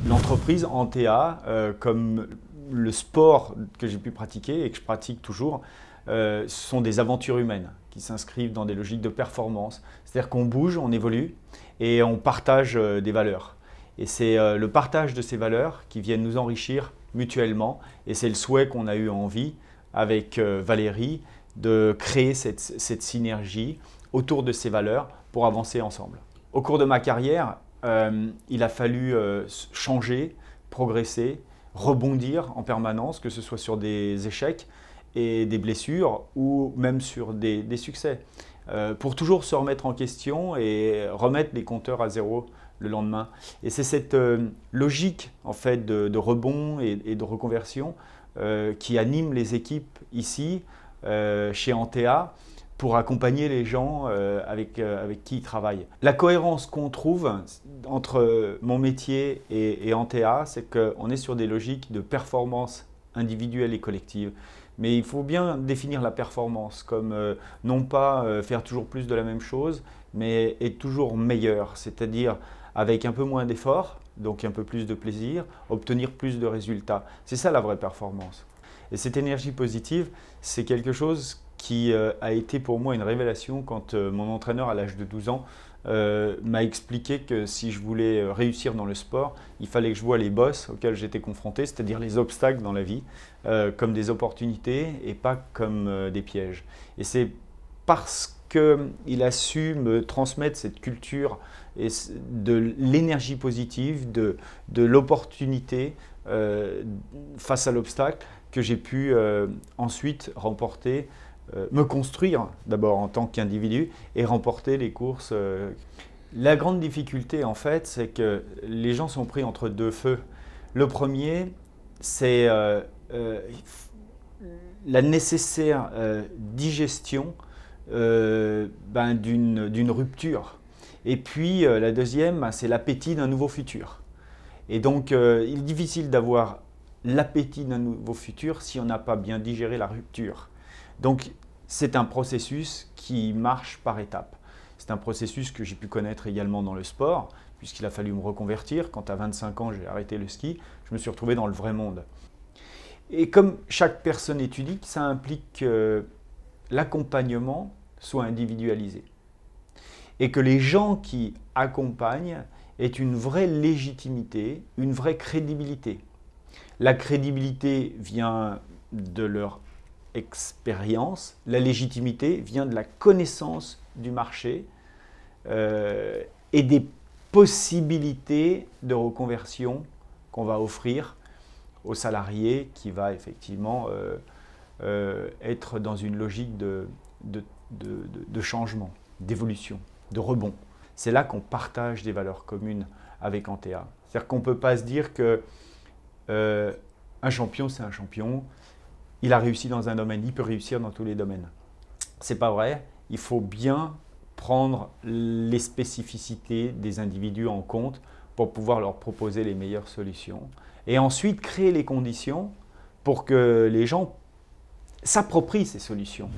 L'entreprise Antea, comme le sport que j'ai pu pratiquer et que je pratique toujours, sont des aventures humaines qui s'inscrivent dans des logiques de performance. C'est-à-dire qu'on bouge, on évolue et on partage des valeurs. Et c'est le partage de ces valeurs qui viennent nous enrichir mutuellement. Et c'est le souhait qu'on a eu envie avec Valérie de créer cette synergie autour de ces valeurs pour avancer ensemble. Au cours de ma carrière, il a fallu changer, progresser, rebondir en permanence, que ce soit sur des échecs et des blessures ou même sur des succès, pour toujours se remettre en question et remettre les compteurs à zéro le lendemain. Et c'est cette logique en fait de rebond et de reconversion qui anime les équipes ici, chez Antea, pour accompagner les gens avec qui ils travaillent. La cohérence qu'on trouve entre mon métier et Antea, c'est qu'on est sur des logiques de performance individuelle et collective. Mais il faut bien définir la performance comme non pas faire toujours plus de la même chose, mais être toujours meilleur, c'est-à-dire avec un peu moins d'efforts, donc un peu plus de plaisir, obtenir plus de résultats. C'est ça la vraie performance. Et cette énergie positive, c'est quelque chose qui a été pour moi une révélation quand mon entraîneur à l'âge de 12 ans m'a expliqué que si je voulais réussir dans le sport, il fallait que je voie les bosses auxquelles j'étais confronté, c'est-à-dire les obstacles dans la vie, comme des opportunités et pas comme des pièges. Et c'est parce qu'il a su me transmettre cette culture et de l'énergie positive, de l'opportunité face à l'obstacle que j'ai pu ensuite remporter, me construire d'abord en tant qu'individu et remporter les courses. La grande difficulté en fait, c'est que les gens sont pris entre deux feux. Le premier, c'est la nécessaire digestion d'une rupture. Et puis la deuxième, c'est l'appétit d'un nouveau futur. Et donc il est difficile d'avoir l'appétit d'un nouveau futur si on n'a pas bien digéré la rupture. Donc c'est un processus qui marche par étapes. C'est un processus que j'ai pu connaître également dans le sport, puisqu'il a fallu me reconvertir. Quand à 25 ans j'ai arrêté le ski, je me suis retrouvé dans le vrai monde. Et comme chaque personne est unique, ça implique que l'accompagnement soit individualisé. Et que les gens qui accompagnent aient une vraie légitimité, une vraie crédibilité. La crédibilité vient de leur expérience, la légitimité vient de la connaissance du marché et des possibilités de reconversion qu'on va offrir aux salariés qui va effectivement être dans une logique de changement, d'évolution, de rebond. C'est là qu'on partage des valeurs communes avec Antea. C'est-à-dire qu'on ne peut pas se dire que un champion, c'est un champion. Il a réussi dans un domaine, il peut réussir dans tous les domaines. C'est pas vrai. Il faut bien prendre les spécificités des individus en compte pour pouvoir leur proposer les meilleures solutions. Et ensuite, créer les conditions pour que les gens s'approprient ces solutions.